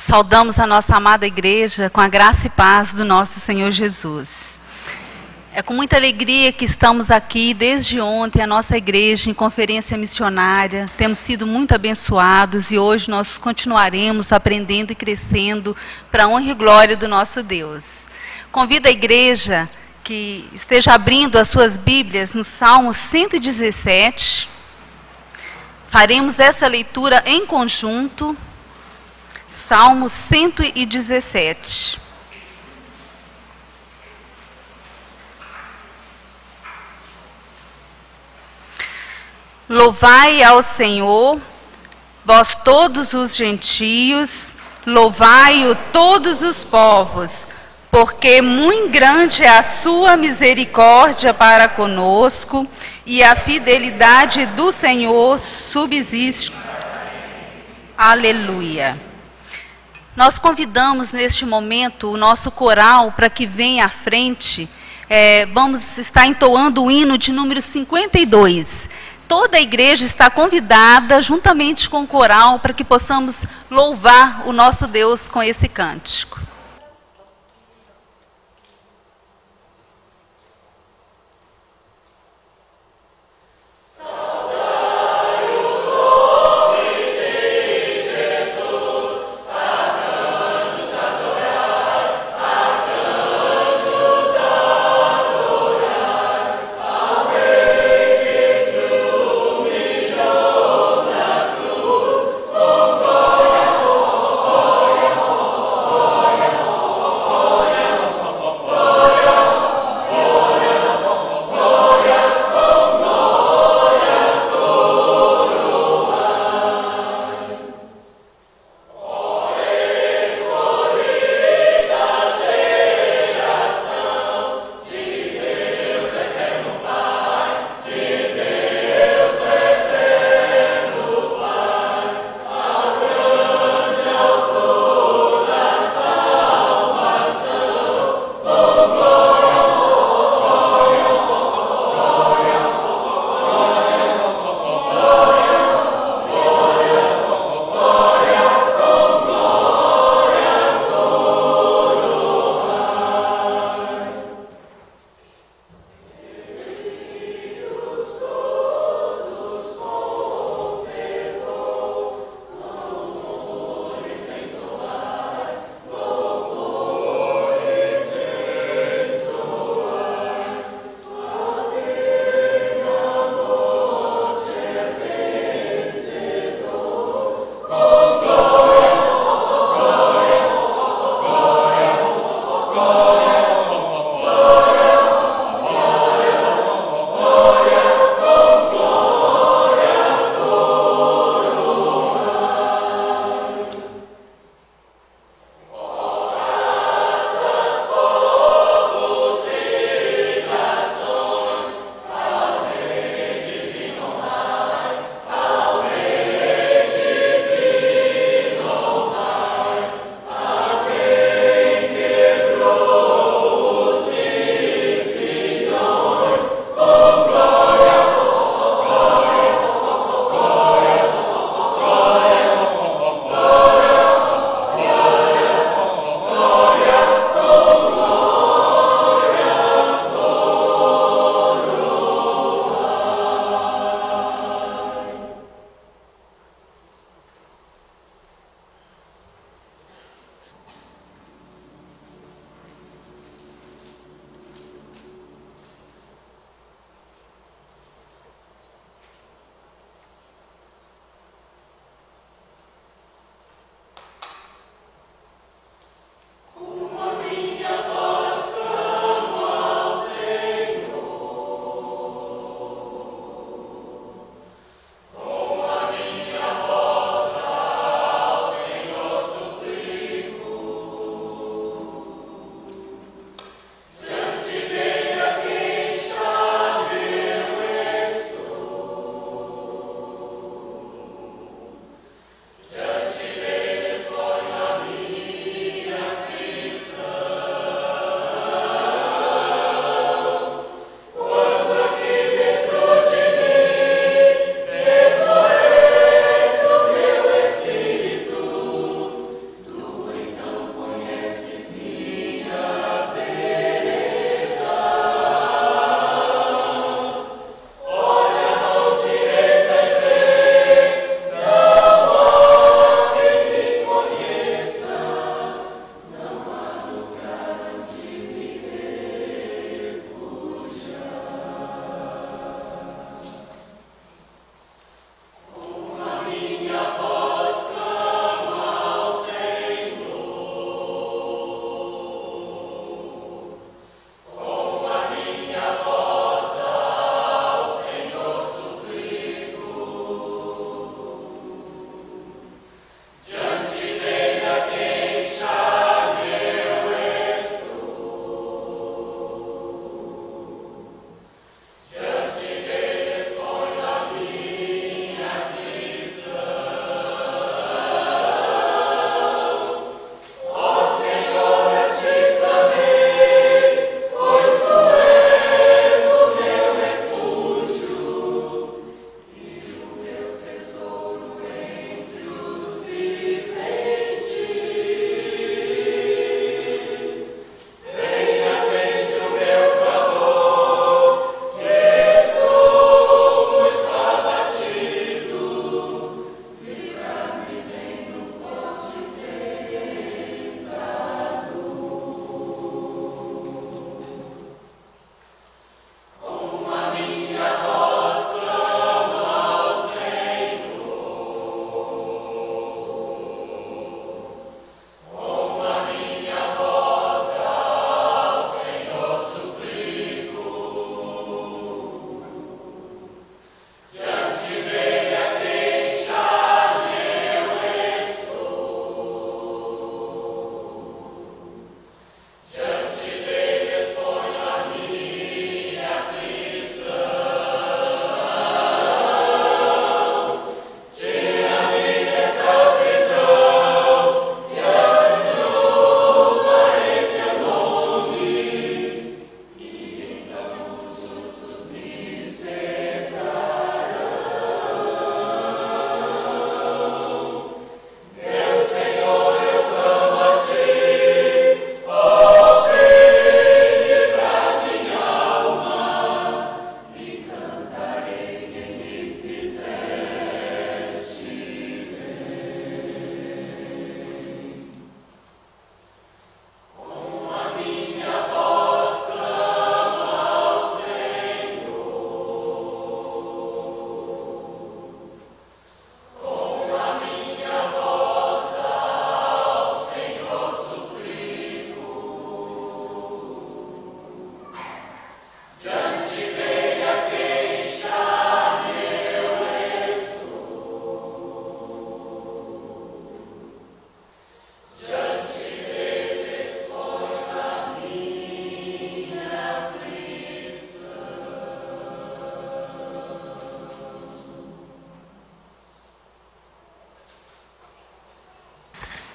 Saudamos a nossa amada igreja com a graça e paz do nosso Senhor Jesus. É com muita alegria que estamos aqui desde ontem, a nossa igreja em conferência missionária. Temos sido muito abençoados e hoje nós continuaremos aprendendo e crescendo para a honra e glória do nosso Deus. Convido a igreja que esteja abrindo as suas Bíblias no Salmo 117. Faremos essa leitura em conjunto. Salmo 117. Louvai ao Senhor, vós todos os gentios, louvai-o todos os povos, porque muito grande é a sua misericórdia para conosco, e a fidelidade do Senhor subsiste. Aleluia. Nós convidamos neste momento o nosso coral para que venha à frente. Vamos estar entoando o hino de número 52. Toda a igreja está convidada, juntamente com o coral, para que possamos louvar o nosso Deus com esse cântico. Glória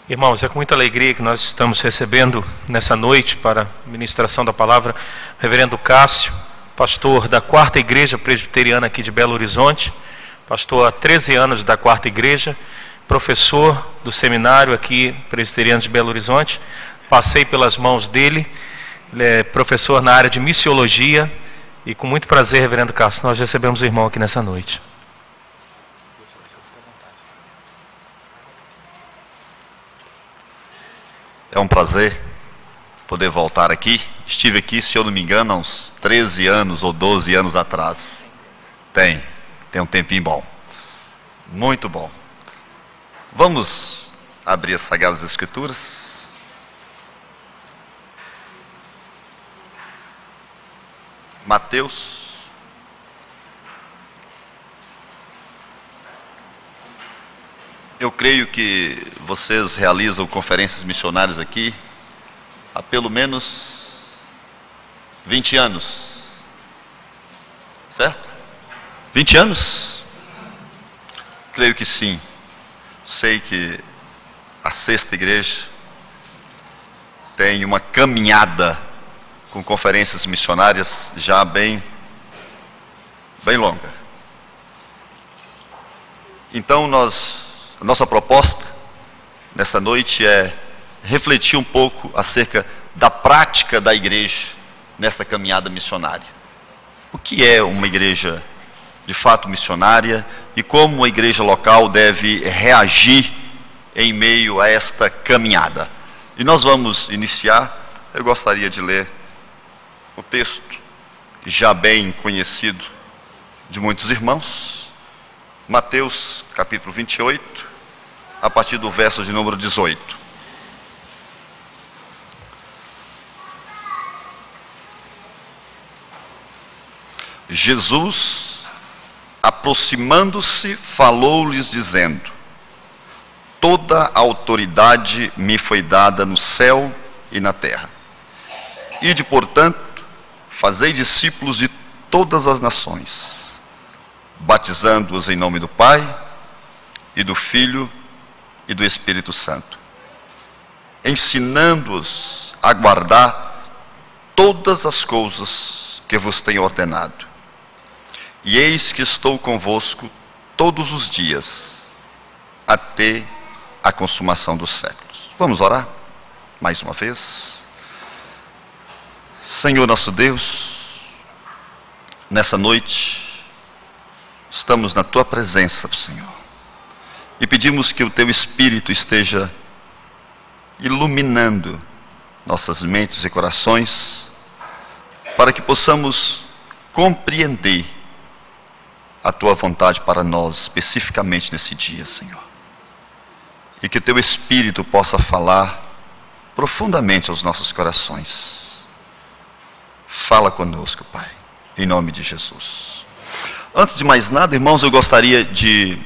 Irmãos, é com muita alegria que nós estamos recebendo nessa noite para a ministração da palavra o reverendo Cássio, pastor da 4ª Igreja Presbiteriana aqui de Belo Horizonte, pastor há 13 anos da 4ª Igreja, professor do seminário aqui presbiteriano de Belo Horizonte. Passei pelas mãos dele, ele é professor na área de missiologia e com muito prazer, reverendo Cássio, nós recebemos o irmão aqui nessa noite. É um prazer poder voltar aqui. Estive aqui, se eu não me engano, há uns 13 anos ou 12 anos atrás. Tem um tempinho bom. Muito bom. Vamos abrir as Sagradas Escrituras. Mateus. Eu creio que vocês realizam conferências missionárias aqui há pelo menos 20 anos. Certo? 20 anos? Creio que sim. Sei que a 6ª Igreja tem uma caminhada com conferências missionárias já bem longa. Então a nossa proposta nessa noite é refletir um pouco acerca da prática da igreja nesta caminhada missionária. O que é uma igreja de fato missionária e como a igreja local deve reagir em meio a esta caminhada. E nós vamos iniciar. Eu gostaria de ler o texto já bem conhecido de muitos irmãos, Mateus capítulo 28, a partir do verso de número 18. Jesus, aproximando-se, falou-lhes dizendo: toda a autoridade me foi dada no céu e na terra. Ide, portanto, fazei discípulos de todas as nações, batizando-os em nome do Pai, e do Filho, e do Espírito Santo, ensinando-os a guardar todas as coisas que vos tenho ordenado. E eis que estou convosco todos os dias, até a consumação dos séculos. Vamos orar mais uma vez. Senhor nosso Deus, nessa noite estamos na Tua presença, Senhor, e pedimos que o Teu Espírito esteja iluminando nossas mentes e corações, para que possamos compreender a Tua vontade para nós, especificamente nesse dia, Senhor. E que o Teu Espírito possa falar profundamente aos nossos corações. Fala conosco, Pai, em nome de Jesus. Antes de mais nada, irmãos, eu gostaria de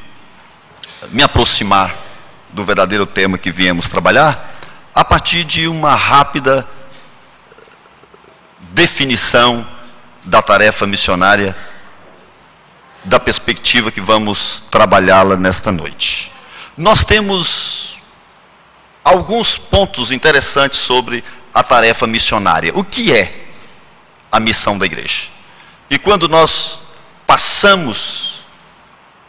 me aproximar do verdadeiro tema que viemos trabalhar a partir de uma rápida definição da tarefa missionária, da perspectiva que vamos trabalhá-la nesta noite. Nós temos alguns pontos interessantes sobre a tarefa missionária. O que é a missão da igreja? E quando nós passamos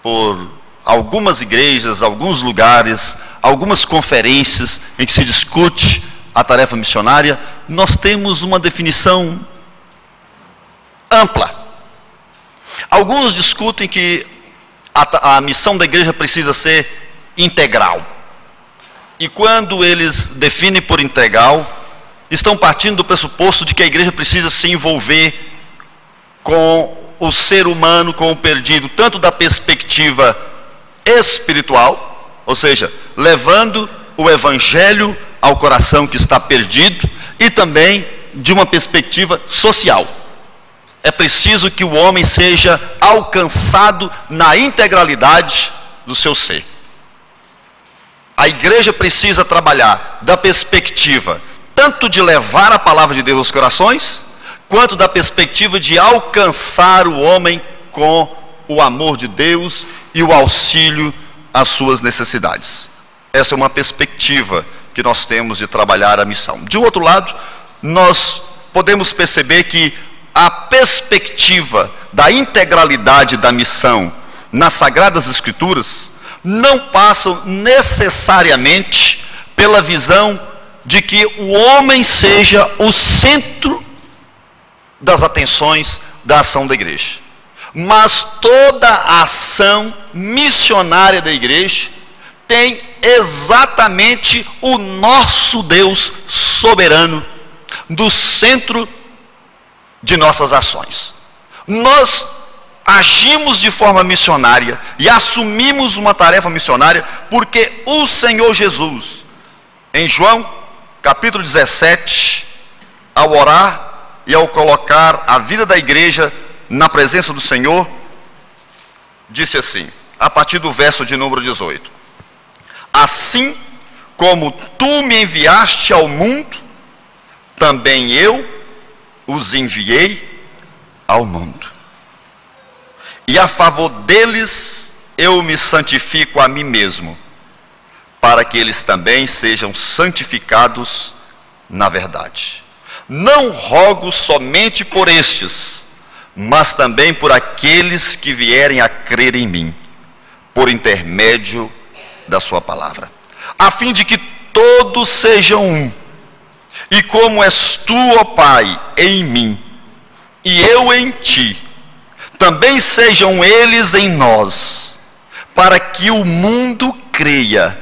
por algumas igrejas, alguns lugares, algumas conferências em que se discute a tarefa missionária, nós temos uma definição ampla. Alguns discutem que a missão da igreja precisa ser integral. E quando eles definem por integral, estão partindo do pressuposto de que a igreja precisa se envolver com o ser humano, com o perdido, tanto da perspectiva espiritual, ou seja, levando o evangelho ao coração que está perdido, e também de uma perspectiva social. É preciso que o homem seja alcançado na integralidade do seu ser. A igreja precisa trabalhar da perspectiva tanto de levar a palavra de Deus aos corações, quanto da perspectiva de alcançar o homem com o amor de Deus e o auxílio às suas necessidades. Essa é uma perspectiva que nós temos de trabalhar a missão. De outro lado, nós podemos perceber que a perspectiva da integralidade da missão nas Sagradas Escrituras não passa necessariamente pela visão de que o homem seja o centro das atenções da ação da igreja. Mas toda a ação missionária da igreja tem exatamente o nosso Deus soberano do centro de nossas ações. Nós agimos de forma missionária e assumimos uma tarefa missionária porque o Senhor Jesus, em João capítulo 17, ao orar e ao colocar a vida da igreja na presença do Senhor, disse assim, a partir do verso de número 18: assim como tu me enviaste ao mundo, também eu os enviei ao mundo. E a favor deles eu me santifico a mim mesmo, para que eles também sejam santificados na verdade. Não rogo somente por estes, mas também por aqueles que vierem a crer em mim, por intermédio da sua palavra, a fim de que todos sejam um, e como és tu, ó Pai, em mim, e eu em ti, também sejam eles em nós, para que o mundo creia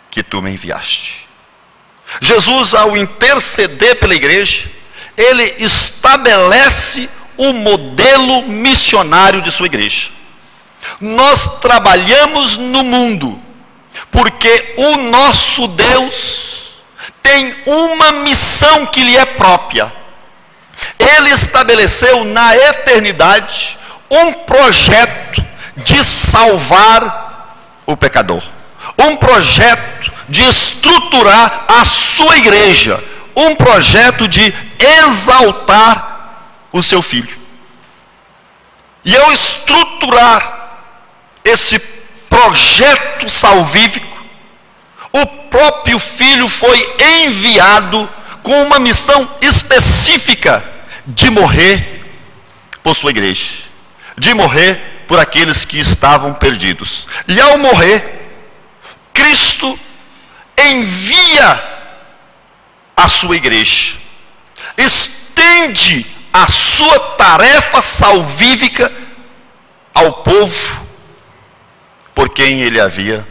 que tu me enviaste. Jesus, ao interceder pela igreja, ele estabelece o modelo missionário de sua igreja. Nós trabalhamos no mundo porque o nosso Deus tem uma missão que lhe é própria. Ele estabeleceu na eternidade um projeto de salvar o pecador, um projeto de estruturar a sua igreja, um projeto de exaltar o seu filho. E ao estruturar esse projeto salvífico, o próprio filho foi enviado com uma missão específica de morrer por sua igreja, de morrer por aqueles que estavam perdidos. E ao morrer, Cristo envia a sua igreja, estende a sua tarefa salvífica ao povo por quem ele havia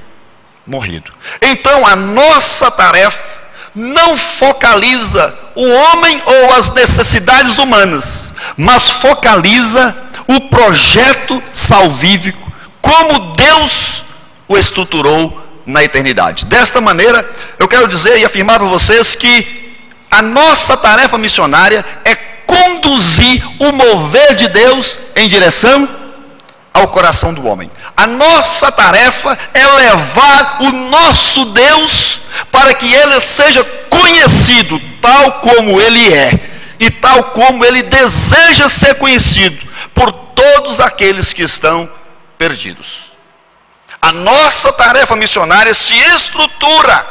morrido. Então a nossa tarefa não focaliza o homem ou as necessidades humanas, mas focaliza o projeto salvífico, como Deus o estruturou na eternidade. Desta maneira, eu quero dizer e afirmar para vocês que a nossa tarefa missionária é conduzir o mover de Deus em direção ao coração do homem. A nossa tarefa é levar o nosso Deus para que ele seja conhecido tal como ele é e tal como ele deseja ser conhecido por todos aqueles que estão perdidos. A nossa tarefa missionária se estrutura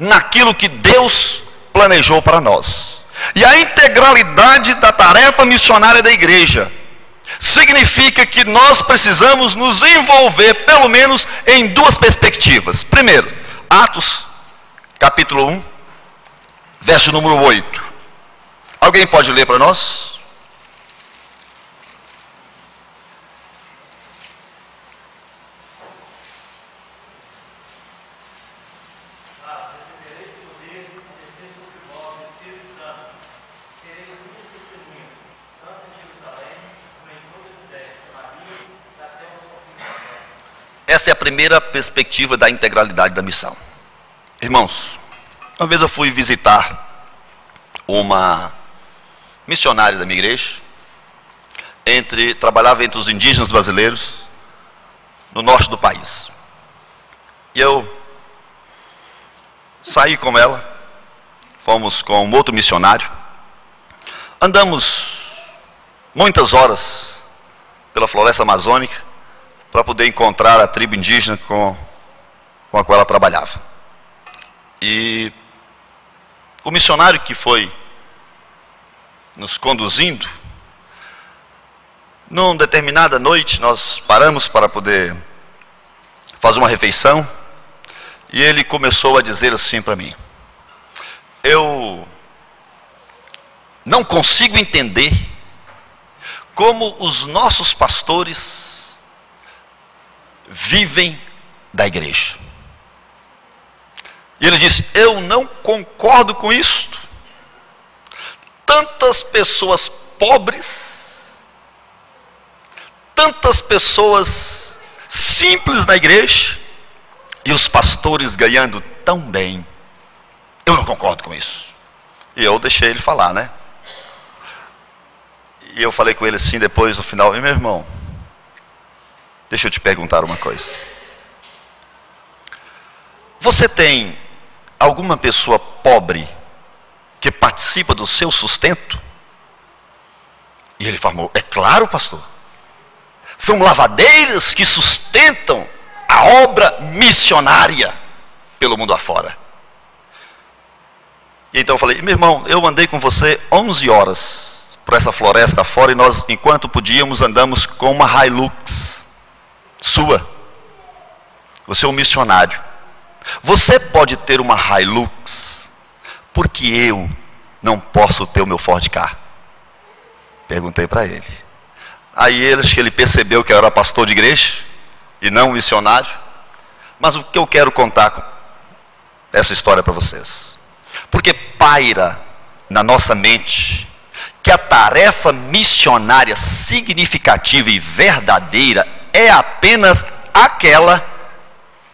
naquilo que Deus planejou para nós. E a integralidade da tarefa missionária da igreja significa que nós precisamos nos envolver, pelo menos, em duas perspectivas. Primeiro, Atos, capítulo 1, verso número 8. Alguém pode ler para nós? Essa é a primeira perspectiva da integralidade da missão. Irmãos, uma vez eu fui visitar uma missionária da minha igreja, trabalhava entre os indígenas brasileiros no norte do país. E eu saí com ela, fomos com um outro missionário, andamos muitas horas pela floresta amazônica, para poder encontrar a tribo indígena com com a qual ela trabalhava. E o missionário que foi nos conduzindo, numa determinada noite, nós paramos para poder fazer uma refeição, e ele começou a dizer assim para mim: eu não consigo entender como os nossos pastores vivem da igreja. E ele disse: eu não concordo com isto. Tantas pessoas pobres, tantas pessoas simples na igreja, e os pastores ganhando tão bem. Eu não concordo com isso. E eu deixei ele falar, né? E eu falei com ele assim depois, no final: meu irmão, deixa eu te perguntar uma coisa. Você tem alguma pessoa pobre que participa do seu sustento? E ele falou: é claro, pastor. São lavadeiras que sustentam a obra missionária pelo mundo afora. E então eu falei: meu irmão, eu andei com você 11 horas por essa floresta afora, e nós, enquanto podíamos, andamos com uma Hilux sua. Você é um missionário. Você pode ter uma Hilux, porque eu não posso ter o meu Ford Ka? Perguntei para ele. Aí acho que ele percebeu que eu era pastor de igreja e não missionário. Mas o que eu quero contar essa história para vocês, porque paira na nossa mente que a tarefa missionária significativa e verdadeira é apenas aquela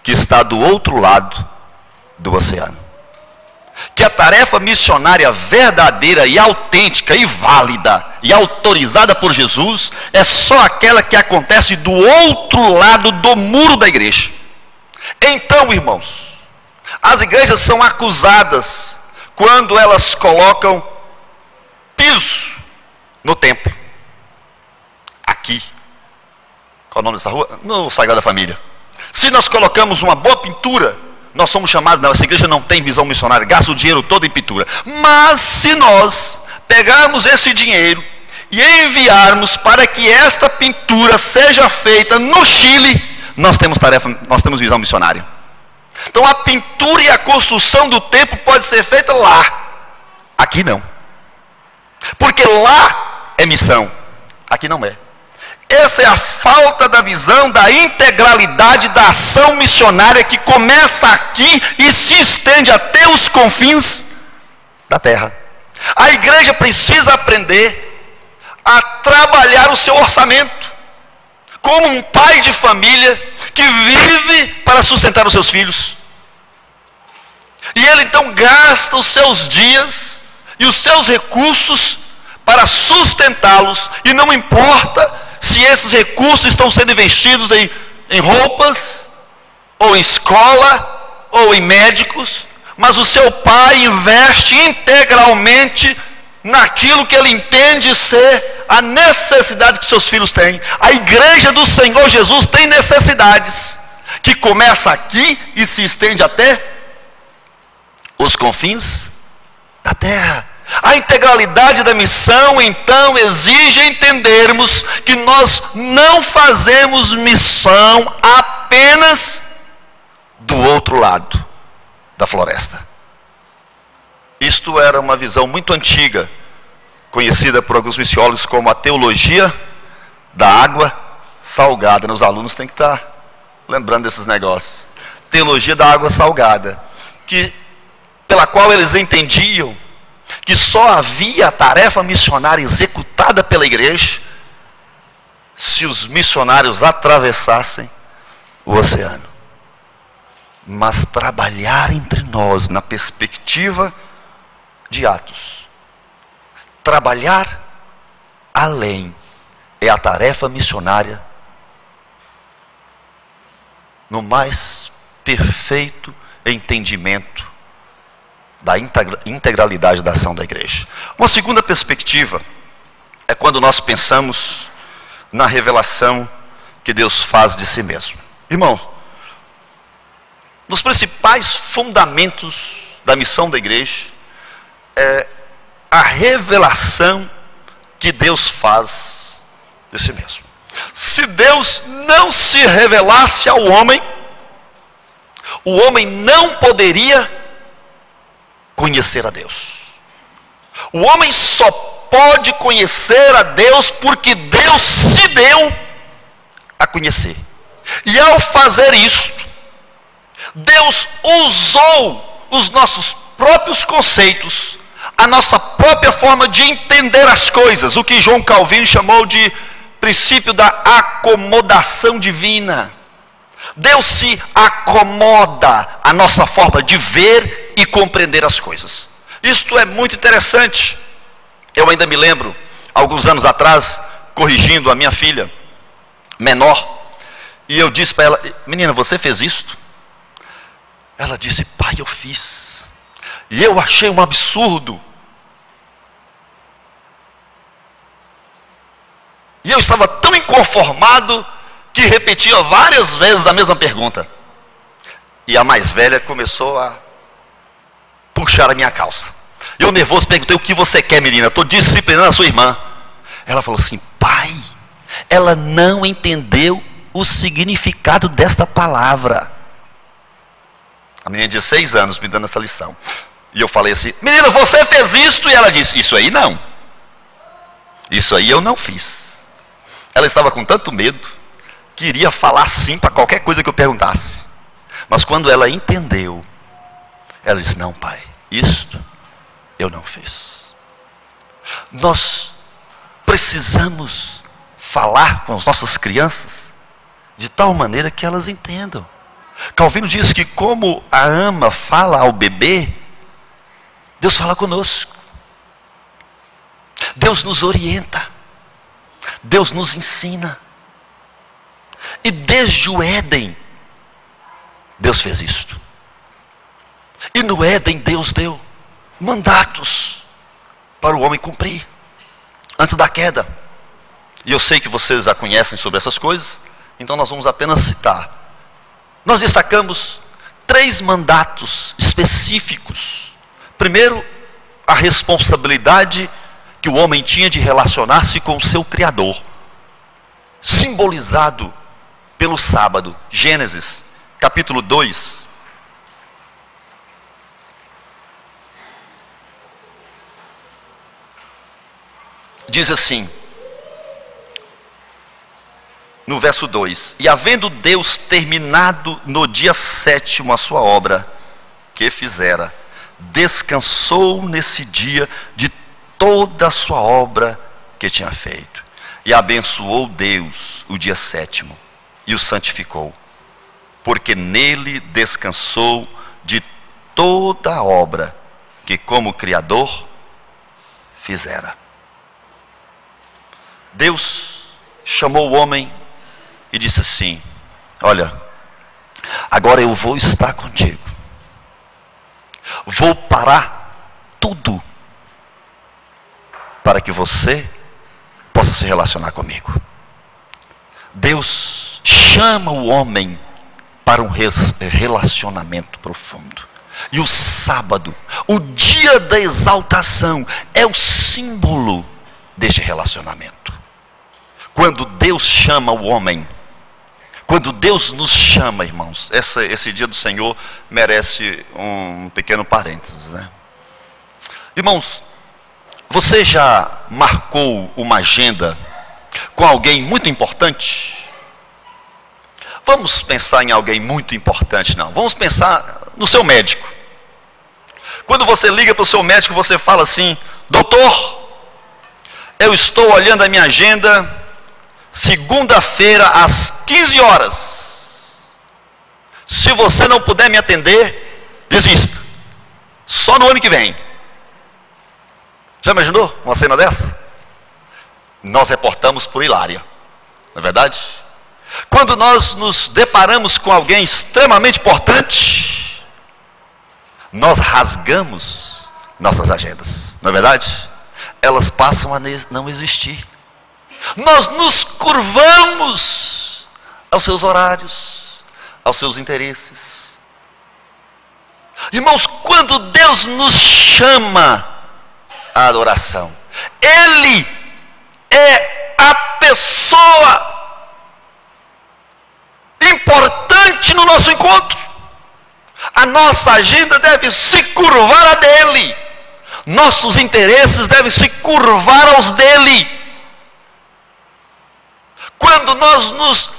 que está do outro lado do oceano. Que a tarefa missionária verdadeira e autêntica e válida e autorizada por Jesus é só aquela que acontece do outro lado do muro da igreja. Então, irmãos, as igrejas são acusadas quando elas colocam piso no templo. Aqui, qual é o nome dessa rua? No Sagrada Família. Se nós colocamos uma boa pintura, nós somos chamados: não, essa igreja não tem visão missionária, gasta o dinheiro todo em pintura. Mas se nós pegarmos esse dinheiro e enviarmos para que esta pintura seja feita no Chile, nós temos visão missionária. Então a pintura e a construção do templo pode ser feita lá, aqui não, porque lá é missão, aqui não é. Essa é a falta da visão da integralidade da ação missionária, que começa aqui e se estende até os confins da terra. A igreja precisa aprender a trabalhar o seu orçamento, como um pai de família que vive para sustentar os seus filhos. E ele então gasta os seus dias e os seus recursos para sustentá-los, e não importa se esses recursos estão sendo investidos em roupas, ou em escola, ou em médicos, mas o seu pai investe integralmente naquilo que ele entende ser a necessidade que seus filhos têm. A igreja do Senhor Jesus tem necessidades, que começa aqui e se estende até os confins da terra. A integralidade da missão, então, exige entendermos que nós não fazemos missão apenas do outro lado da floresta. Isto era uma visão muito antiga, conhecida por alguns missiólogos como a teologia da água salgada. Os alunos têm que estar lembrando desses negócios. Teologia da água salgada, pela qual eles entendiam que só havia a tarefa missionária executada pela igreja se os missionários atravessassem o oceano. Mas trabalhar entre nós na perspectiva de Atos, trabalhar além, é a tarefa missionária no mais perfeito entendimento da integralidade da ação da igreja. Uma segunda perspectiva é quando nós pensamos na revelação que Deus faz de si mesmo. Irmãos, dos principais fundamentos da missão da igreja é a revelação que Deus faz de si mesmo. Se Deus não se revelasse ao homem, o homem não poderia conhecer a Deus. O homem só pode conhecer a Deus porque Deus se deu a conhecer. E ao fazer isto, Deus usou os nossos próprios conceitos, a nossa própria forma de entender as coisas, o que João Calvino chamou de princípio da acomodação divina. Deus se acomoda à nossa forma de ver e compreender as coisas. Isto é muito interessante. Eu ainda me lembro, alguns anos atrás, corrigindo a minha filha menor, e eu disse para ela: menina, você fez isto? Ela disse: pai, eu fiz. E eu achei um absurdo. E eu estava tão inconformado que repetia várias vezes a mesma pergunta. E a mais velha começou a puxar a minha calça. Eu nervoso perguntei: o que você quer, menina? Estou disciplinando a sua irmã. Ela falou assim: pai, ela não entendeu o significado desta palavra. A menina de 6 anos me dando essa lição. E eu falei assim: menina, você fez isto? E ela disse: isso aí não. Isso aí eu não fiz. Ela estava com tanto medo que iria falar sim para qualquer coisa que eu perguntasse. Mas quando ela entendeu, ela disse: não, pai, isto eu não fiz. Nós precisamos falar com as nossas crianças de tal maneira que elas entendam. Calvino diz que como a ama fala ao bebê, Deus fala conosco. Deus nos orienta. Deus nos ensina. E desde o Éden, Deus fez isto. E no Éden Deus deu mandatos para o homem cumprir, antes da queda. E eu sei que vocês já conhecem sobre essas coisas, então nós vamos apenas citar. Nós destacamos 3 mandatos específicos. Primeiro, a responsabilidade que o homem tinha de relacionar-se com o seu Criador, simbolizado pelo sábado. Gênesis, capítulo 2. Diz assim, no verso 2: e havendo Deus terminado no dia 7º a sua obra que fizera, descansou nesse dia de toda a sua obra que tinha feito. E abençoou Deus o dia 7º e o santificou, porque nele descansou de toda a obra que como Criador fizera. Deus chamou o homem e disse assim: olha, agora eu vou estar contigo. Vou parar tudo para que você possa se relacionar comigo. Deus chama o homem para um relacionamento profundo. E o sábado, o dia da exaltação, é o símbolo deste relacionamento. Quando Deus chama o homem, quando Deus nos chama, irmãos, esse dia do Senhor merece um pequeno parênteses, né? Irmãos, você já marcou uma agenda com alguém muito importante? Vamos pensar em alguém muito importante, não. Vamos pensar no seu médico. Quando você liga para o seu médico, você fala assim: doutor, eu estou olhando a minha agenda, segunda-feira às 15 horas. Se você não puder me atender, desista. Só no ano que vem. Já imaginou uma cena dessa? Nós reportamos por hilária, não é verdade? Quando nós nos deparamos com alguém extremamente importante, nós rasgamos nossas agendas, não é verdade? Elas passam a não existir. Nós nos curvamos aos seus horários, aos seus interesses. Irmãos, quando Deus nos chama à adoração, Ele é a pessoa importante no nosso encontro. A nossa agenda deve se curvar a dele. Nossos interesses devem se curvar aos dele. Quando nós nos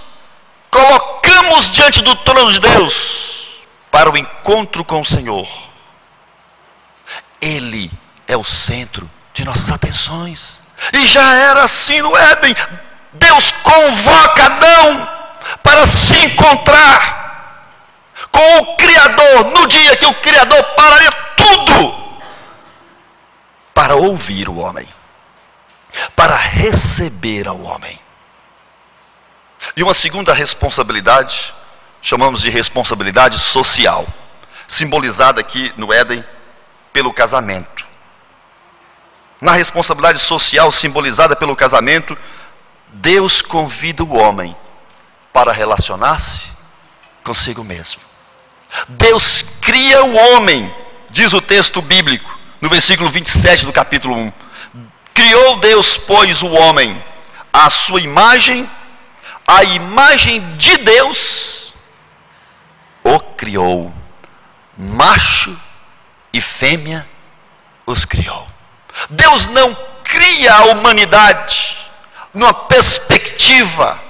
colocamos diante do trono de Deus para o encontro com o Senhor, Ele é o centro de nossas atenções. E já era assim no Éden. Deus convoca Adão para se encontrar com o Criador, no dia que o Criador pararia tudo para ouvir o homem, para receber ao homem. E uma segunda responsabilidade, chamamos de responsabilidade social, simbolizada aqui no Éden pelo casamento. Na responsabilidade social simbolizada pelo casamento, Deus convida o homem para relacionar-se consigo mesmo. Deus cria o homem, diz o texto bíblico, no versículo 27 do capítulo 1. Criou Deus, pois, o homem à sua imagem, a imagem de Deus o criou, macho e fêmea os criou. Deus não cria a humanidade numa perspectiva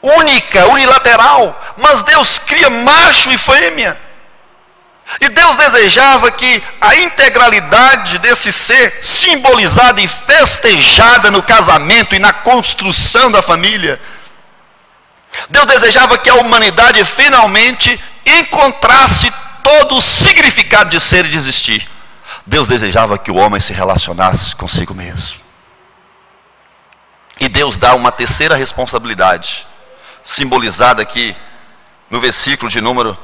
única, unilateral, mas Deus cria macho e fêmea. E Deus desejava que a integralidade desse ser, simbolizada e festejada no casamento e na construção da família, Deus desejava que a humanidade finalmente encontrasse todo o significado de ser e de existir. Deus desejava que o homem se relacionasse consigo mesmo. E Deus dá uma terceira responsabilidade, simbolizada aqui no versículo de número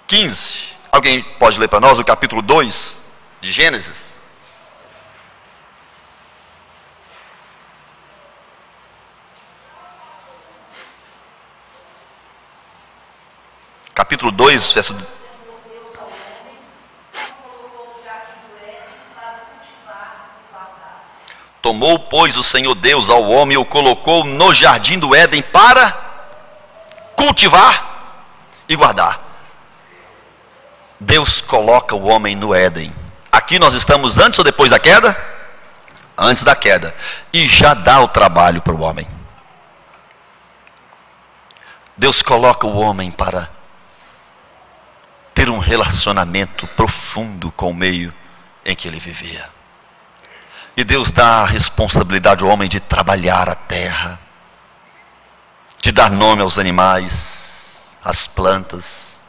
15. Alguém pode ler para nós o capítulo 2 de Gênesis? Capítulo 2, verso... Tomou, pois, o Senhor Deus ao homem e o colocou no jardim do Éden para cultivar e guardar. Deus coloca o homem no Éden. Aqui nós estamos antes ou depois da queda? Antes da queda. E já dá o trabalho para o homem. Deus coloca o homem para ter um relacionamento profundo com o meio em que ele vivia. E Deus dá a responsabilidade ao homem de trabalhar a terra, de dar nome aos animais, às plantas,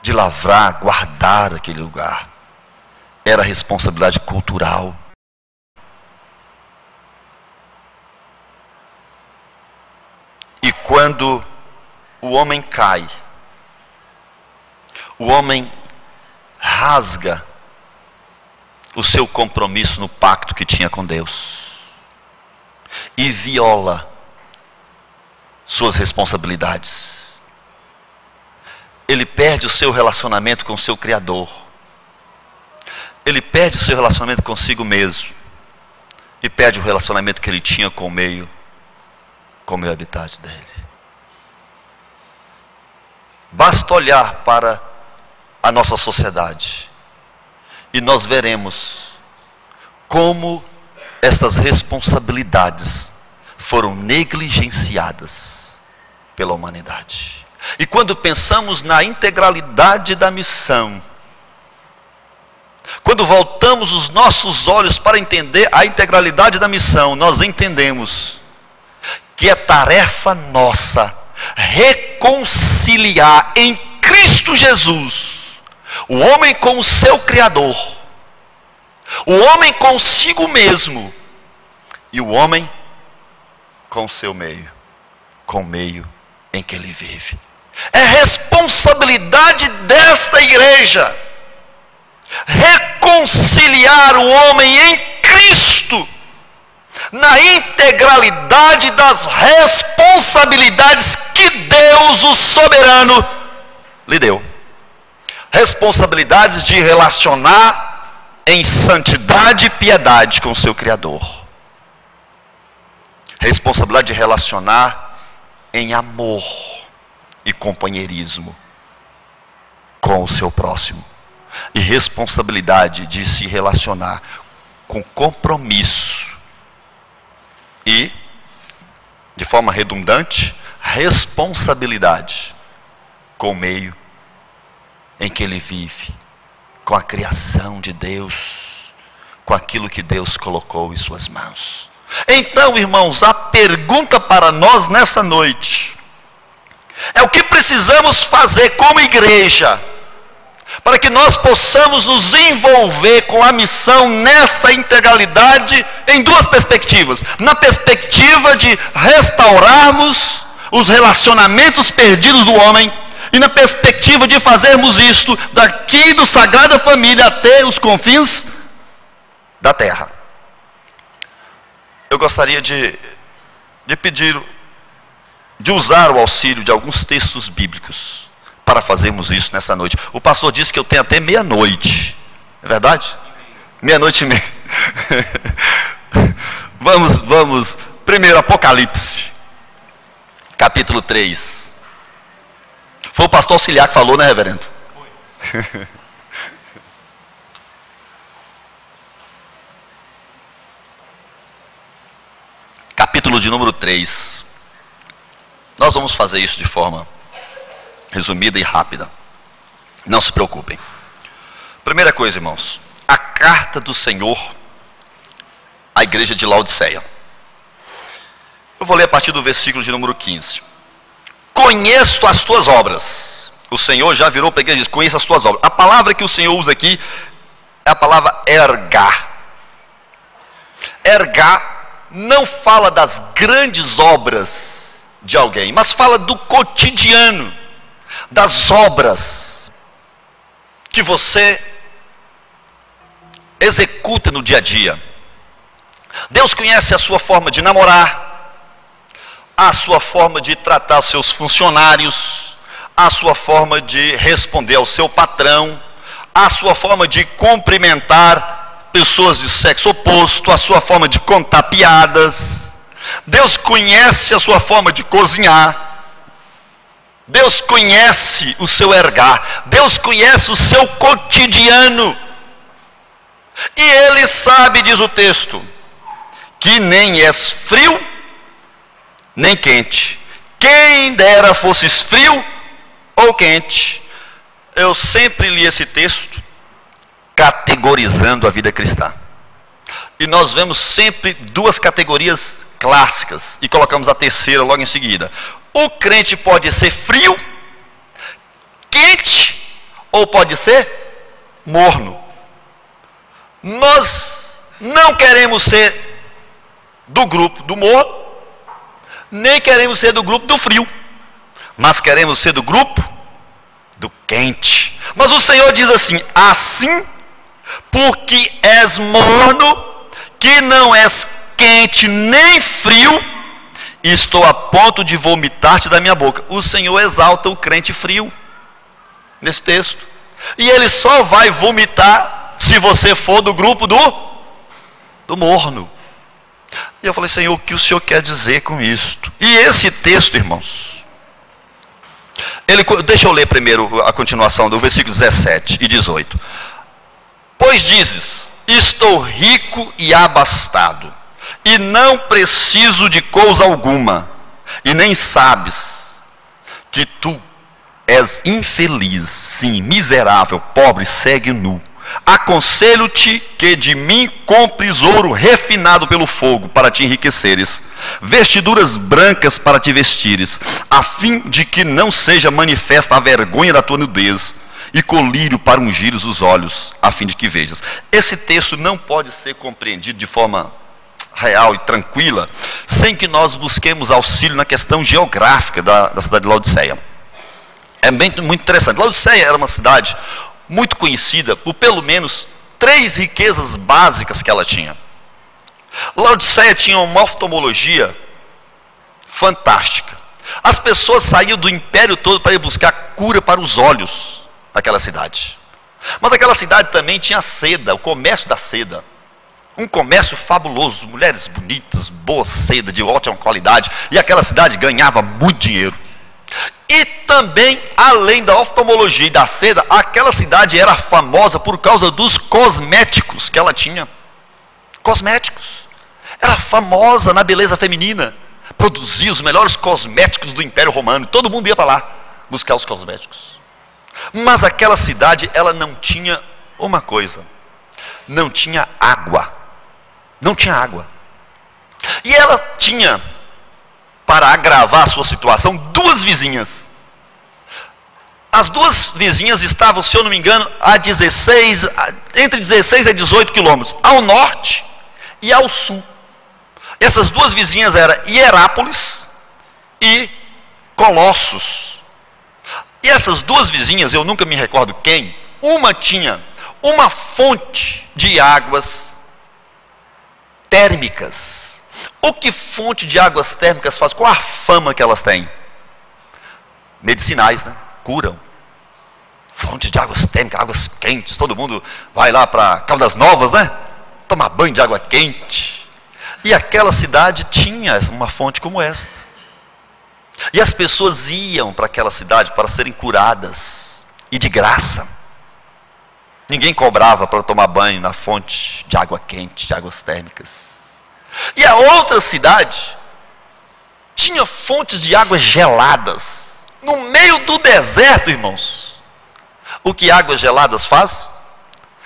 de lavrar, guardar aquele lugar. Era responsabilidade cultural. E quando o homem cai, o homem rasga o seu compromisso no pacto que tinha com Deus e viola suas responsabilidades. Ele perde o seu relacionamento com o seu Criador. Ele perde o seu relacionamento consigo mesmo. E perde o relacionamento que ele tinha com o meio habitat dele. Basta olhar para a nossa sociedade e nós veremos como essas responsabilidades foram negligenciadas pela humanidade. E quando pensamos na integralidade da missão, quando voltamos os nossos olhos para entender a integralidade da missão, nós entendemos que é tarefa nossa reconciliar em Cristo Jesus o homem com o seu Criador, o homem consigo mesmo e o homem com o seu meio, com o meio em que ele vive. É responsabilidade desta igreja reconciliar o homem em Cristo na integralidade das responsabilidades que Deus, o soberano, lhe deu. responsabilidades de relacionar em santidade e piedade com o seu Criador. Responsabilidade de relacionar em amor e companheirismo com o seu próximo. E responsabilidade de se relacionar com compromisso e, de forma redundante, responsabilidade com o meio em que ele vive, com a criação de Deus, com aquilo que Deus colocou em suas mãos. Então, irmãos, a pergunta para nós nessa noite é: o que precisamos fazer como igreja para que nós possamos nos envolver com a missão nesta integralidade em duas perspectivas? Na perspectiva de restaurarmos os relacionamentos perdidos do homem, e na perspectiva de fazermos isto daqui do Sagrada Família até os confins da terra. Eu gostaria de pedir, de usar o auxílio de alguns textos bíblicos para fazermos isso nessa noite. O pastor disse que eu tenho até meia-noite. É verdade? Meia-noite e meia. Vamos. Primeiro, Apocalipse, capítulo 3. Foi o pastor auxiliar que falou, né, reverendo? Foi. Capítulo de número 3. Nós vamos fazer isso de forma resumida e rápida. Não se preocupem. Primeira coisa, irmãos, a carta do Senhor à igreja de Laodiceia. Eu vou ler a partir do versículo de número 15. Conheço as tuas obras. O Senhor já virou para a igreja e diz: conheço as tuas obras. A palavra que o Senhor usa aqui é a palavra ergá. Ergá não fala das grandes obras de alguém, mas fala do cotidiano, das obras que você executa no dia a dia. Deus conhece a sua forma de namorar, a sua forma de tratar seus funcionários, a sua forma de responder ao seu patrão, a sua forma de cumprimentar pessoas de sexo oposto, a sua forma de contar piadas. Deus conhece a sua forma de cozinhar. Deus conhece o seu ergar. Deus conhece o seu cotidiano. E Ele sabe, diz o texto, que nem és frio, nem quente. Quem dera fosses frio ou quente. Eu sempre li esse texto categorizando a vida cristã. E nós vemos sempre duas categorias clássicas, e colocamos a terceira logo em seguida. O crente pode ser frio, quente, ou pode ser morno. Nós não queremos ser do grupo do morno, nem queremos ser do grupo do frio, mas queremos ser do grupo do quente. Mas o Senhor diz assim: assim, porque és morno, que não és quente nem frio, estou a ponto de vomitar-te da minha boca. O Senhor exalta o crente frio nesse texto, e Ele só vai vomitar se você for do grupo do morno. E eu falei: Senhor, o que o Senhor quer dizer com isto? E esse texto, irmãos, deixa eu ler primeiro a continuação do versículo 17 e 18. Pois dizes: estou rico e abastado, e não preciso de coisa alguma, e nem sabes que tu és infeliz, sim, miserável, pobre, cego e nu. Aconselho-te que de mim compres ouro refinado pelo fogo, para te enriqueceres, vestiduras brancas para te vestires, a fim de que não seja manifesta a vergonha da tua nudez, e colírio para ungires os olhos, a fim de que vejas. Esse texto não pode ser compreendido de forma real e tranquila, sem que nós busquemos auxílio na questão geográfica da cidade de Laodiceia. É muito interessante. Laodiceia era uma cidade muito conhecida por pelo menos 3 riquezas básicas que ela tinha. Laodiceia tinha uma oftalmologia fantástica. As pessoas saíam do império todo para ir buscar cura para os olhos. daquela cidade. Mas aquela cidade também tinha seda, o comércio da seda. Um comércio fabuloso, mulheres bonitas, boa seda, de ótima qualidade. E aquela cidade ganhava muito dinheiro. E também, além da oftalmologia e da seda, aquela cidade era famosa por causa dos cosméticos que ela tinha. Cosméticos. Era famosa na beleza feminina. Produzia os melhores cosméticos do Império Romano. Todo mundo ia para lá buscar os cosméticos. Mas aquela cidade, ela não tinha uma coisa. Não tinha água. Não tinha água. E ela tinha, para agravar a sua situação, duas vizinhas. As duas vizinhas estavam, se eu não me engano, entre 16 e 18 quilômetros, ao norte e ao sul. Essas duas vizinhas eram Hierápolis e Colossos. E essas duas vizinhas, eu nunca me recordo quem, uma tinha uma fonte de águas térmicas. O que fonte de águas térmicas faz? Qual a fama que elas têm? Medicinais, né? Curam. Fonte de águas térmicas, águas quentes. Todo mundo vai lá para Caldas Novas, né? Tomar banho de água quente. E aquela cidade tinha uma fonte como esta. E as pessoas iam para aquela cidade para serem curadas. E de graça. Ninguém cobrava para tomar banho na fonte de água quente, de águas térmicas. E a outra cidade tinha fontes de águas geladas. No meio do deserto, irmãos. O que águas geladas faz?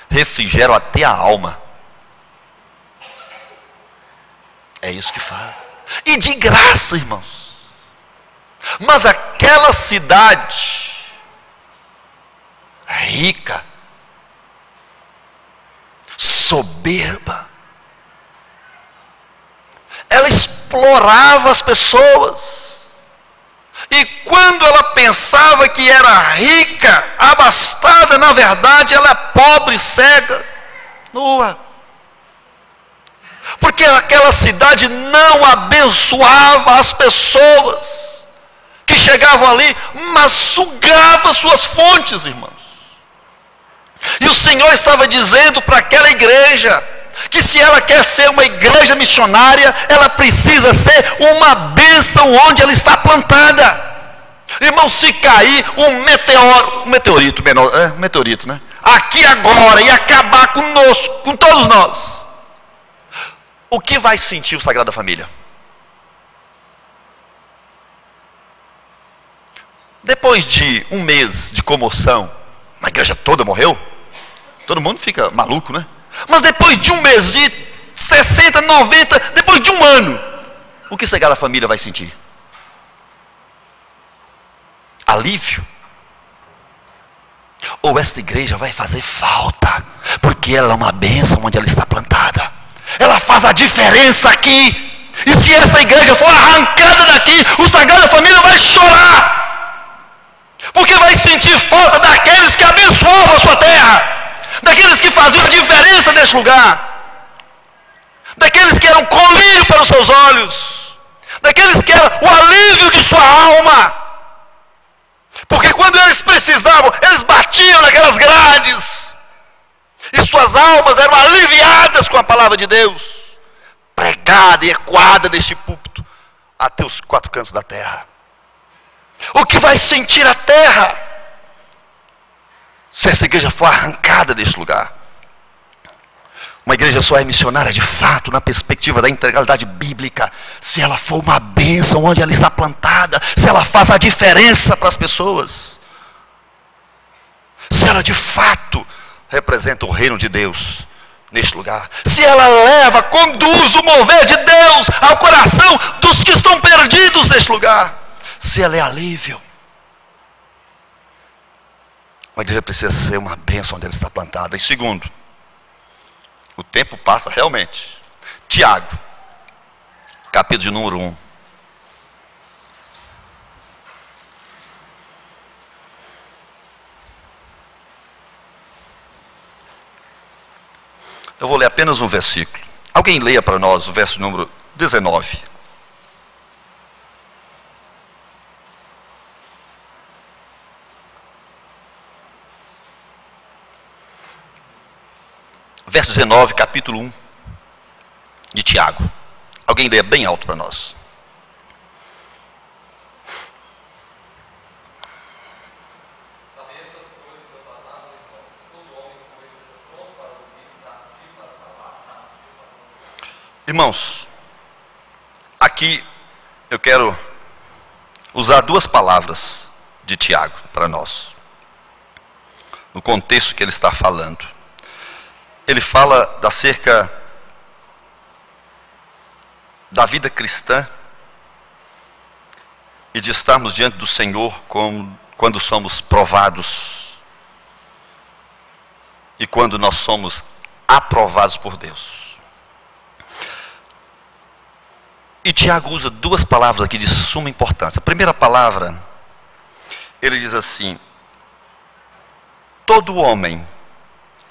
Refrigeram até a alma. É isso que faz. E de graça, irmãos. Mas aquela cidade rica, soberba, ela explorava as pessoas. E quando ela pensava que era rica, abastada, na verdade ela é pobre, cega, nua. Porque aquela cidade não abençoava as pessoas que chegavam ali, mas sugava suas fontes, irmãos. E o Senhor estava dizendo para aquela igreja que se ela quer ser uma igreja missionária, ela precisa ser uma bênção onde ela está plantada. Irmão, se cair um meteorito menor, meteorito, né? Aqui agora e acabar conosco, com todos nós, o que vai sentir o Sagrada Família? Depois de um mês de comoção, a igreja toda morreu, todo mundo fica maluco, né? Mas depois de um mês, de 60, 90, depois de um ano, o que Sagrada Família vai sentir? Alívio? Ou esta igreja vai fazer falta, porque ela é uma bênção onde ela está plantada. Ela faz a diferença aqui. E se essa igreja for arrancada daqui, o Sagrada Família vai chorar, porque vai sentir falta daqueles que abençoavam a sua terra, daqueles que faziam a diferença nesse lugar, daqueles que eram colírio para os seus olhos, daqueles que eram o alívio de sua alma. Porque quando eles precisavam, eles batiam naquelas grades, e suas almas eram aliviadas com a palavra de Deus, pregada e ecoada deste púlpito até os quatro cantos da terra. O que vai sentir a terra se essa igreja for arrancada deste lugar? Uma igreja só é missionária de fato na perspectiva da integralidade bíblica se ela for uma bênção onde ela está plantada, se ela faz a diferença para as pessoas, se ela de fato representa o reino de Deus neste lugar, se ela conduz o mover de Deus ao coração dos que estão perdidos neste lugar, se ela é alívio. Uma igreja precisa ser uma bênção onde ela está plantada. E segundo, o tempo passa realmente. Tiago, capítulo de número 1. Eu vou ler apenas um versículo. Alguém leia para nós o verso número 19. verso 19, capítulo 1 de Tiago. Alguém lê bem alto para nós. Irmãos, aqui eu quero usar duas palavras de Tiago para nós, no contexto que ele está falando. Ele fala acerca da vida cristã e de estarmos diante do Senhor quando somos provados e quando nós somos aprovados por Deus. E Tiago usa duas palavras aqui de suma importância. A primeira palavra, ele diz assim: todo homem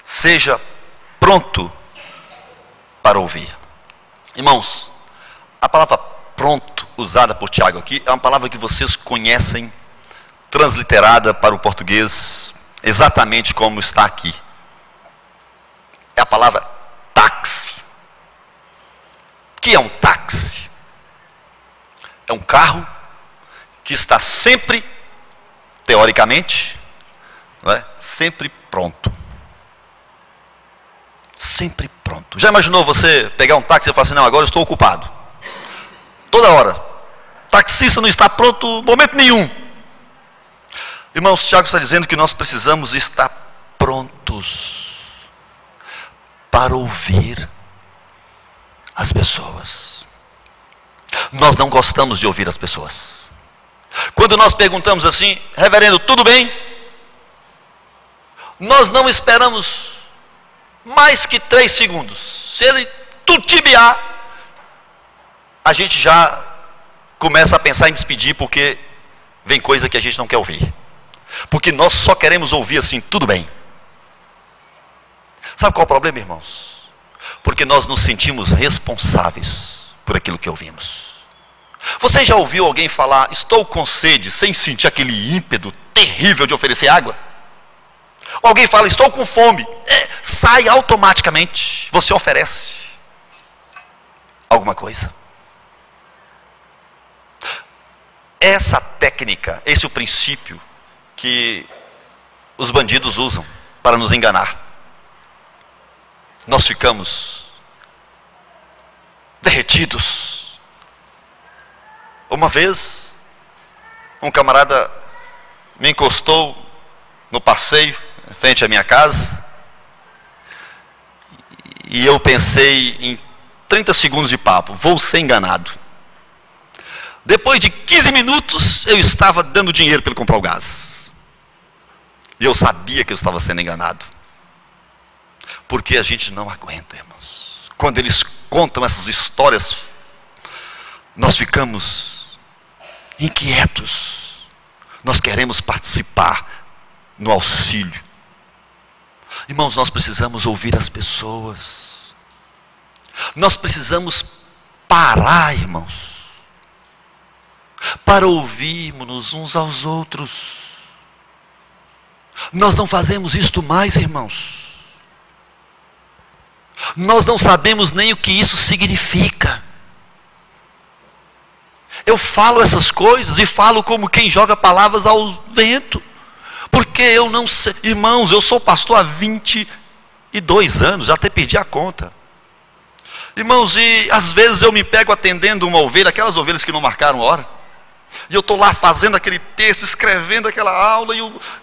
seja pronto para ouvir. Irmãos, a palavra pronto usada por Tiago aqui é uma palavra que vocês conhecem, transliterada para o português, exatamente como está aqui. É a palavra táxi. O que é um táxi? É um carro que está sempre, teoricamente, não é? Sempre pronto. Sempre pronto. Já imaginou você pegar um táxi e falar assim: não, agora eu estou ocupado. Toda hora. O taxista não está pronto em momento nenhum. Irmãos, Tiago está dizendo que nós precisamos estar prontos para ouvir as pessoas. Nós não gostamos de ouvir as pessoas. Quando nós perguntamos assim: reverendo, tudo bem? Nós não esperamos mais que 3 segundos. Se ele tutibiar, a gente já começa a pensar em despedir, porque vem coisa que a gente não quer ouvir. Porque nós só queremos ouvir assim: tudo bem. Sabe qual é o problema, irmãos? Porque nós nos sentimos responsáveis por aquilo que ouvimos. Você já ouviu alguém falar: estou com sede, sem sentir aquele ímpeto terrível de oferecer água? Alguém fala: estou com fome, sai automaticamente, você oferece alguma coisa. Essa técnica, esse é o princípio que os bandidos usam para nos enganar. Nós ficamos derretidos. Uma vez, um camarada me encostou no passeio, em frente à minha casa, e eu pensei em 30 segundos de papo: vou ser enganado. Depois de 15 minutos, eu estava dando dinheiro para ele comprar o gás. E eu sabia que eu estava sendo enganado. Porque a gente não aguenta, irmãos. Quando eles contam essas histórias, nós ficamos inquietos. Nós queremos participar no auxílio. Irmãos, nós precisamos ouvir as pessoas. Nós precisamos parar, irmãos, para ouvirmos uns aos outros. Nós não fazemos isto mais, irmãos. Nós não sabemos nem o que isso significa. Eu falo essas coisas e falo como quem joga palavras ao vento, porque eu não sei. Irmãos, eu sou pastor há 22 anos, já até perdi a conta. Irmãos, e às vezes eu me pego atendendo uma ovelha, aquelas ovelhas que não marcaram hora, e eu estou lá fazendo aquele texto, escrevendo aquela aula,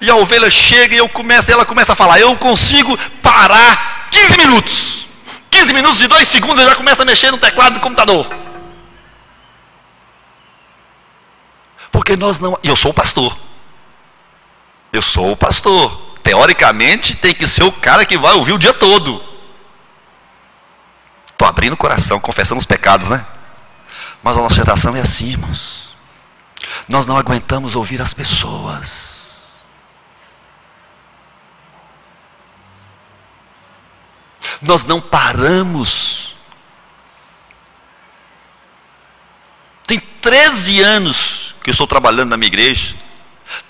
e a ovelha chega e ela começa a falar. Eu consigo parar 15 minutos. 15 minutos e 2 segundos eu já começo a mexer no teclado do computador. Porque nós não... Eu sou o pastor. Eu sou o pastor. Teoricamente tem que ser o cara que vai ouvir o dia todo. Estou abrindo o coração, confessando os pecados, né? Mas a nossa geração é assim, irmãos. Nós não aguentamos ouvir as pessoas. Nós não paramos. Tem 13 anos que eu estou trabalhando na minha igreja,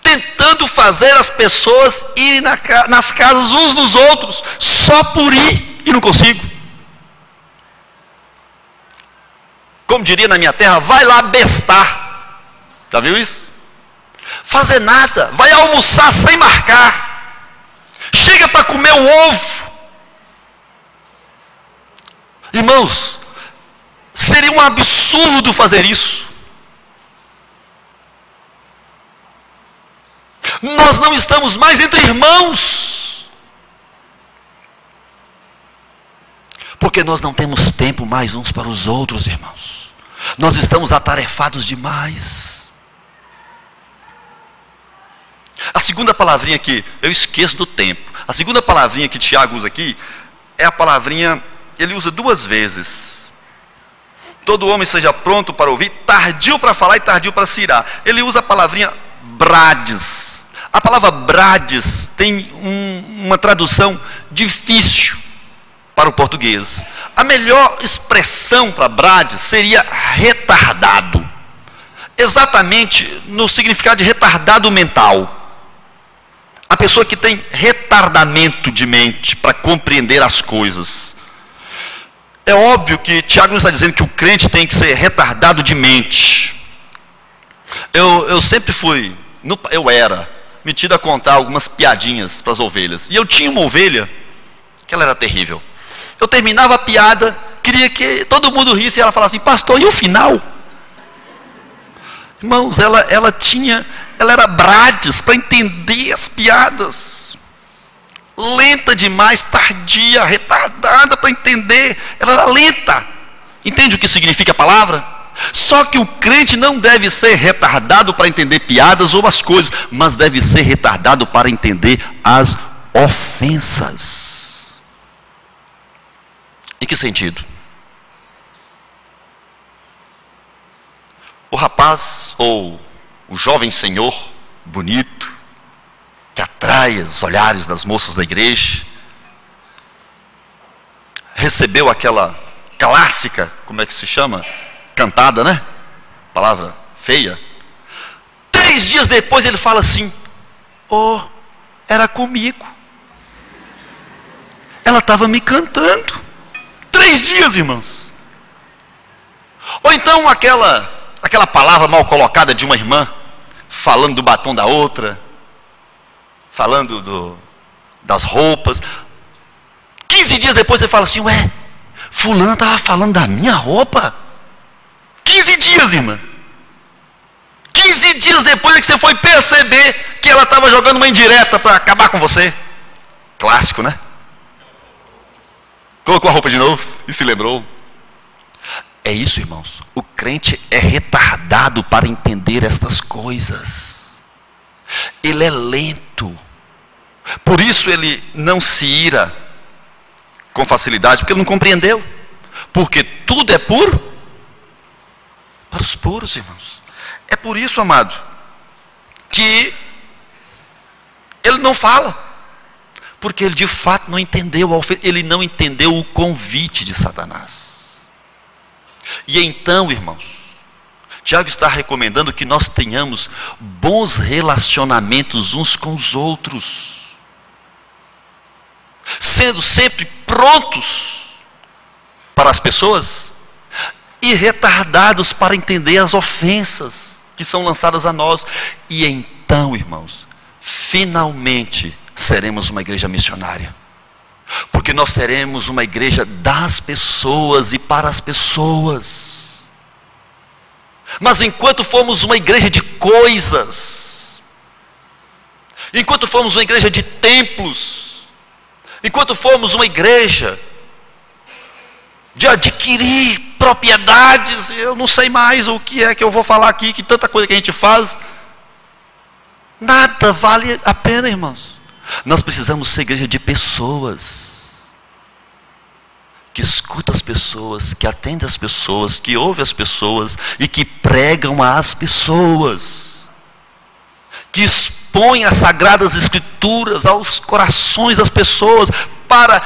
tentando fazer as pessoas irem nas casas uns dos outros, só por ir. e não consigo. Como diria na minha terra, vai lá bestar. Já viu isso? Fazer nada, vai almoçar sem marcar. Chega para comer o ovo. Irmãos, seria um absurdo fazer isso. Nós não estamos mais entre irmãos. Porque nós não temos tempo mais uns para os outros, irmãos. Nós estamos atarefados demais. A segunda palavrinha aqui, eu esqueço do tempo. A segunda palavrinha que Tiago usa aqui, é a palavrinha, ele usa 2 vezes. Todo homem seja pronto para ouvir, tardio para falar e tardio para se irar. Ele usa a palavrinha brades. A palavra brades tem uma tradução difícil para o português. A melhor expressão para brades seria retardado. Exatamente no significado de retardado mental. A pessoa que tem retardamento de mente para compreender as coisas. É óbvio que Tiago não está dizendo que o crente tem que ser retardado de mente. Eu sempre fui, eu era metido a contar algumas piadinhas para as ovelhas. E eu tinha uma ovelha, que ela era terrível. Eu terminava a piada, queria que todo mundo risse, e ela falava assim, pastor, e o final? Irmãos, ela era brades para entender as piadas. Lenta demais, tardia, retardada para entender. Ela era lenta. Entende o que significa a palavra? Só que o crente não deve ser retardado para entender piadas ou as coisas, mas deve ser retardado para entender as ofensas. Em que sentido? O rapaz ou o jovem senhor bonito, que atrai os olhares das moças da igreja, recebeu aquela clássica, como é que se chama? Cantada, né? Palavra feia. 3 dias depois ele fala assim, oh, era comigo. Ela estava me cantando. 3 dias, irmãos. Ou então aquela palavra mal colocada de uma irmã, falando do batom da outra, falando das roupas. 15 dias depois você fala assim, ué, fulana estava falando da minha roupa? 15 dias, irmã. 15 dias depois é que você foi perceber que ela estava jogando uma indireta para acabar com você. Clássico, né? Colocou a roupa de novo e se lembrou. É isso, irmãos. O crente é retardado para entender estas coisas. Ele é lento. Por isso ele não se ira com facilidade, porque ele não compreendeu. Porque tudo é puro para os puros, irmãos. É por isso, amado, que ele não fala. Porque ele de fato não entendeu, ele não entendeu o convite de Satanás. E então, irmãos, Tiago está recomendando que nós tenhamos bons relacionamentos uns com os outros, sendo sempre prontos para as pessoas e retardados para entender as ofensas que são lançadas a nós. E então, irmãos, finalmente seremos uma igreja missionária, porque nós teremos uma igreja das pessoas e para as pessoas. Mas enquanto formos uma igreja de coisas, enquanto formos uma igreja de templos, enquanto formos uma igreja de adquirir propriedades, eu não sei mais o que é que eu vou falar aqui, que tanta coisa que a gente faz, nada vale a pena, irmãos. Nós precisamos ser igreja de pessoas, que escuta as pessoas, que atende as pessoas, que ouve as pessoas e que pregam às pessoas, que expõe as sagradas escrituras aos corações das pessoas, para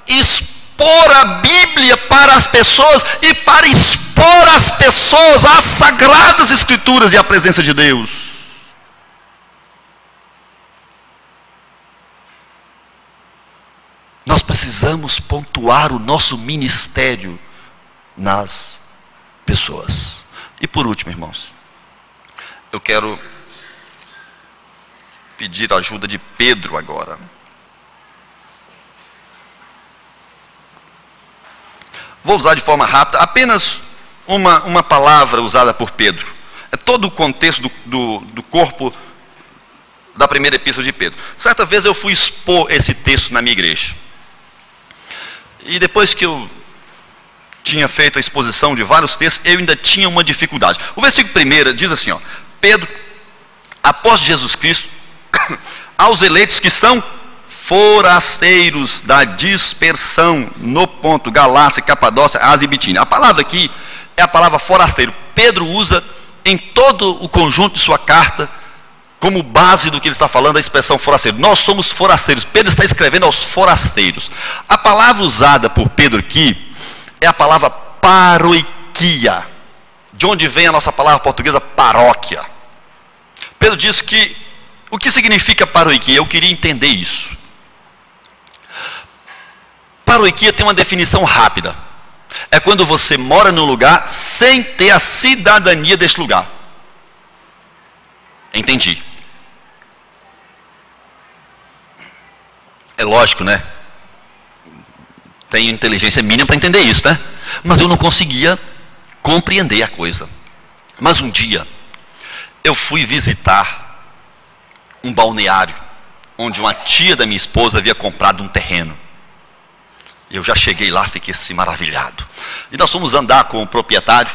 expor a Bíblia para as pessoas e para expor as pessoas às sagradas escrituras e à presença de Deus. Nós precisamos pontuar o nosso ministério nas pessoas. E por último, irmãos, eu quero pedir a ajuda de Pedro agora. Vou usar de forma rápida apenas uma palavra usada por Pedro. É todo o contexto do corpo da primeira epístola de Pedro. Certa vez eu fui expor esse texto na minha igreja. E depois que eu tinha feito a exposição de vários textos, eu ainda tinha uma dificuldade. O versículo 1 diz assim, ó: Pedro, apóstolo de Jesus Cristo, aos eleitos que são forasteiros da dispersão no ponto, Galácia, Capadócia, Ásia e Bitínia. A palavra aqui é a palavra forasteiro. Pedro usa em todo o conjunto de sua carta, como base do que ele está falando, a expressão forasteiro. Nós somos forasteiros. Pedro está escrevendo aos forasteiros. A palavra usada por Pedro aqui é a palavra paroikia, de onde vem a nossa palavra portuguesa paróquia. Pedro diz que o que significa paroikia? Eu queria entender isso. Paroikia tem uma definição rápida. É quando você mora num lugar sem ter a cidadania deste lugar. Entendi. É lógico, né? Tenho inteligência mínima para entender isso, né? Mas eu não conseguia compreender a coisa. Mas um dia, eu fui visitar um balneário, onde uma tia da minha esposa havia comprado um terreno. Eu já cheguei lá, fiquei assim maravilhado. E nós fomos andar com o proprietário.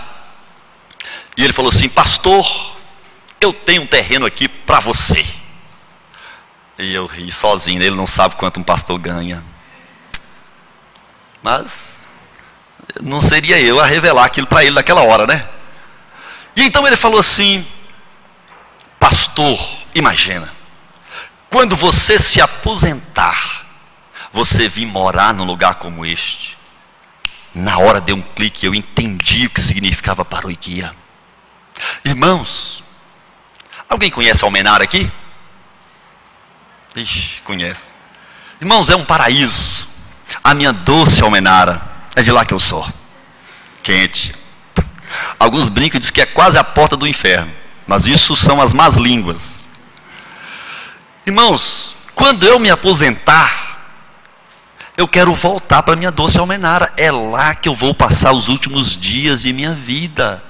E ele falou assim: pastor, eu tenho um terreno aqui para você. E eu ri sozinho, ele não sabe quanto um pastor ganha. Mas não seria eu a revelar aquilo para ele naquela hora, né? E então ele falou assim: pastor, imagina, quando você se aposentar, você vir morar num lugar como este. Na hora deu um clique, eu entendi o que significava paroikia. Irmãos, alguém conhece Almenara aqui? Ixi, conhece. Irmãos, é um paraíso. A minha doce Almenara, é de lá que eu sou. Quente. Alguns brincam e dizem que é quase a porta do inferno. Mas isso são as más línguas. Irmãos, quando eu me aposentar, eu quero voltar para minha doce Almenara. É lá que eu vou passar os últimos dias de minha vida.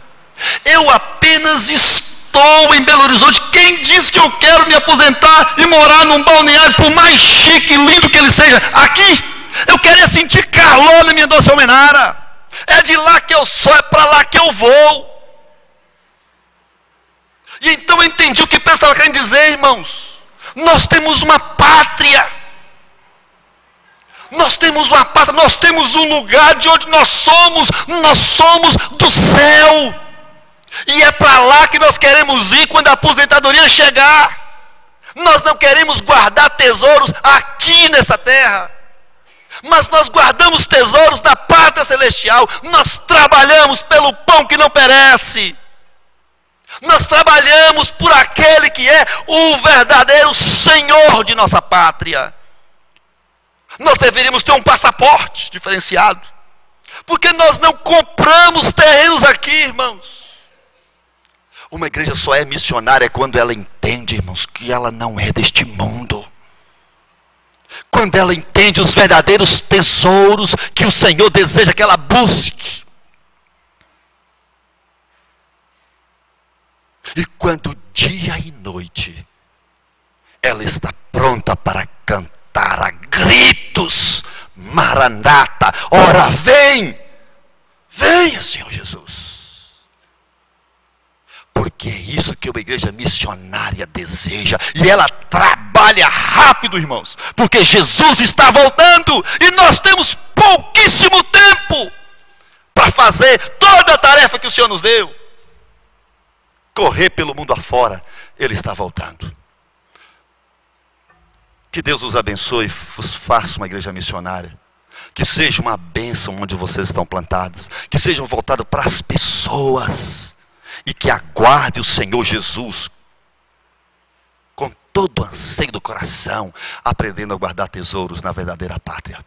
Eu apenas estou em Belo Horizonte. Quem diz que eu quero me aposentar e morar num balneário, por mais chique e lindo que ele seja, aqui? Eu quero sentir calor na minha doce Almenara. É de lá que eu sou, é para lá que eu vou. E então eu entendi o que Pedro estava querendo dizer, irmãos. Nós temos uma pátria. Nós temos uma pátria, nós temos um lugar de onde nós somos do céu. E é para lá que nós queremos ir quando a aposentadoria chegar. Nós não queremos guardar tesouros aqui nessa terra, mas nós guardamos tesouros da pátria celestial. Nós trabalhamos pelo pão que não perece. Nós trabalhamos por aquele que é o verdadeiro Senhor de nossa pátria. Nós deveríamos ter um passaporte diferenciado, porque nós não compramos terrenos aqui, irmãos. Uma igreja só é missionária quando ela entende, irmãos, que ela não é deste mundo. Quando ela entende os verdadeiros tesouros que o Senhor deseja que ela busque. E quando dia e noite ela está pronta para cantar a gritos: Maranata, ora vem, venha Senhor Jesus. Porque é isso que uma igreja missionária deseja. E ela trabalha rápido, irmãos, porque Jesus está voltando. E nós temos pouquíssimo tempo para fazer toda a tarefa que o Senhor nos deu. Correr pelo mundo afora, Ele está voltando. Que Deus os abençoe e vos faça uma igreja missionária. Que seja uma bênção onde vocês estão plantados. Que sejam voltados para as pessoas. E que aguarde o Senhor Jesus com todo o anseio do coração, aprendendo a guardar tesouros na verdadeira pátria.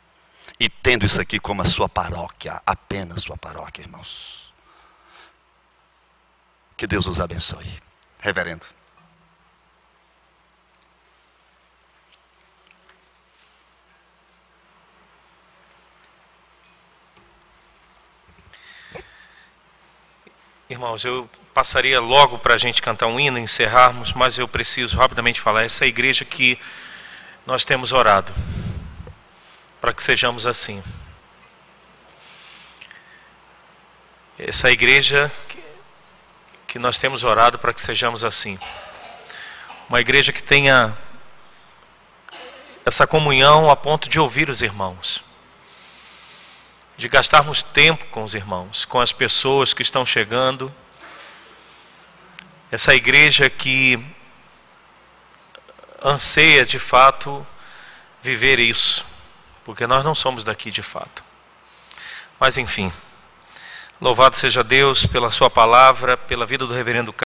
e tendo isso aqui como a sua paróquia, apenas sua paróquia, irmãos. Que Deus os abençoe. Reverendo. Irmãos, eu passaria logo para a gente cantar um hino e encerrarmos, mas eu preciso rapidamente falar, essa igreja que nós temos orado, para que sejamos assim. Essa igreja que nós temos orado para que sejamos assim. Uma igreja que tenha essa comunhão a ponto de ouvir os irmãos, de gastarmos tempo com os irmãos, com as pessoas que estão chegando. Essa igreja que anseia de fato viver isso, porque nós não somos daqui de fato. Mas enfim, louvado seja Deus pela sua palavra, pela vida do reverendo